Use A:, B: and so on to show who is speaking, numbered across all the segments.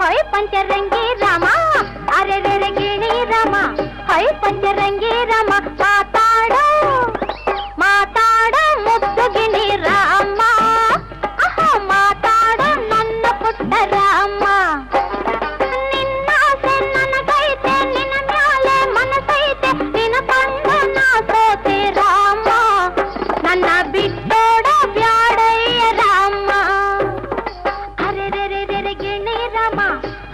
A: ಹೊಯ್ ಪಂಚರಂಗಿ ರಾಮ ಅರೆ ರೆ ಗಿಣಿ ರಾಮ ಹೊಯ್ ಪಂಚರಂಗಿ ರಾಮ ಮಾತಾಡೋ ಮಾತಾಡ ಮುದ್ದು ಗಿಣಿ ರಾಮ ಮಾತಾಡೋ ನನ್ನ ಪುಟ್ಟ ರಾಮ ನಿನ್ನ ಆಸೆ ನನಗೈತೆ ನಿನ್ನ ಮ್ಯಾಲೆ ಮನಸೈತೆ ನಿನ್ನ ಕಂಡ ನಾ ಸೋತೆ ರಾಮ ನನ್ನ ಬಿಟ್ಟೋಡ ಬ್ಯಾಡಯ್ಯ ರಾಮ ಅರೆ ರೆ ರೆ ಗಿಣಿ ರಾಮ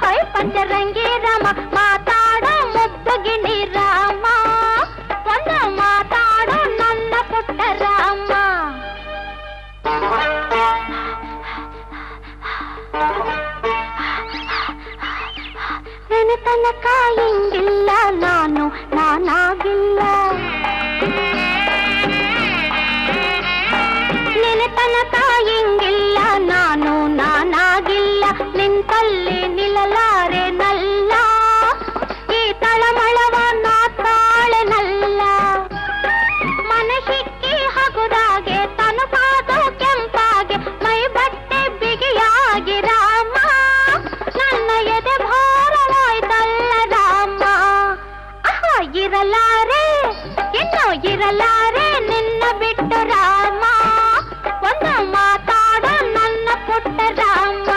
A: ಹೊಯ್ ಪಂಚರಂಗಿ ರಾಮ ಮಾತಾಡ ಮುದ್ದು ಗಿಣಿ ರಾಮ ಒಂದು ಮಾತಾಡೋ ನನ್ನ ಪುಟ್ಟ ರಾಮ ನಿನ್ನ ತನಕ ಹಿಂಗಿಲ್ಲ ನಾನಾಗಿಲ್ಲ ನಿನ್ನ ತನಕ ಹಿಂಗಿಲ್ಲ ನಾನಾಗಿಲ್ಲ ನಿಂತಲ್ಲಿ ನಿಲ್ಲಲಾರೆ ನಲ್ಲ ಈ ತಳಮಳವ ನಾ ತಾಳೆನಲ್ಲ ಮನಸ್ಸಿಕ್ಕಿ ಹಗುರಾಗೆ ತನುಪಾದ ಕೆಂಪಾಗೆ ಮೈ ಬಟ್ಟೆ ಬಿಗಿಯಾಗಿ ರಾಮ ನನ್ನ ಎದೆ ಭಾರವಾಯ್ತಲ್ಲ ರಾಮ ಇರಲಾರೆ ಇನ್ನೂ ಇರಲಾರೆ ನಿನ್ನ ಬಿಟ್ಟು ರಾಮ ಒಂದು ಮಾತಾಡ ನನ್ನ ಪುಟ್ಟ ರಾಮ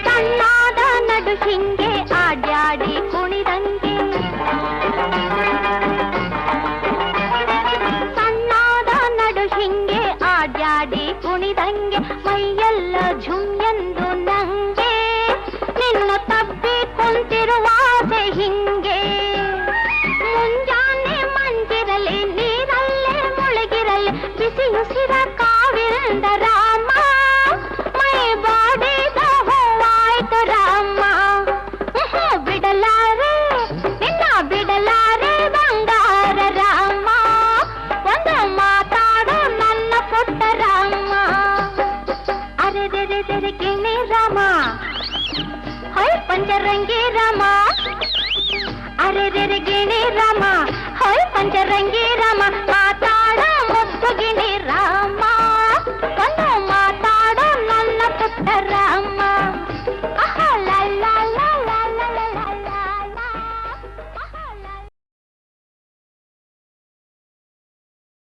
A: ಸಣ್ಣಾದ ನಡು ಹಿಂಗೆ ಆಡ್ಯಾಡಿ ಕುಣಿದಂಗೆ ಸಣ್ಣಾದ ನಡು ಹಿಂಗೆ ಆಡ್ಯಾಡಿ ಕುಣಿದಂಗೆ ಮೈಯೆಲ್ಲ ಝುಮ್ ಎಂದು ನಂಗೆ ನಿನ್ನ ತಪ್ಪಿ ಕುಂತಿರುವಾಸೆ ಹಿಂಗೆ ಮುಂಜಾನೆ ಮಂಜಿರಲಿ ನೀರಲ್ಲೇ ಮುಳುಗಿರಲಿ ಬಿಸಿ ಉಸಿರ ಕಾವಿಂದ ರಾಮ ಮೈ ಬಾಡಿದ ಹೂವಾಯ್ತು ರಾಮ ಬಿಡಲಾರೆ ನಿನ್ನ ಬಿಡಲಾರೆ ಬಂಗಾರ ರಾಮ ಒಂದು ಮಾತಾಡೋ ನನ್ನ ಪುಟ್ಟ ರಾಮ ಅರೆ ರೆ ಗಿಣಿ ರಾಮ ಹೊಯ್ ಪಂಚರಂಗಿ ರಾಮ ಅರೆ ರೆ ಗಿಣಿ ರಾಮ ಹೊಯ್ ಪಂಚರಂಗಿ ರಾಮ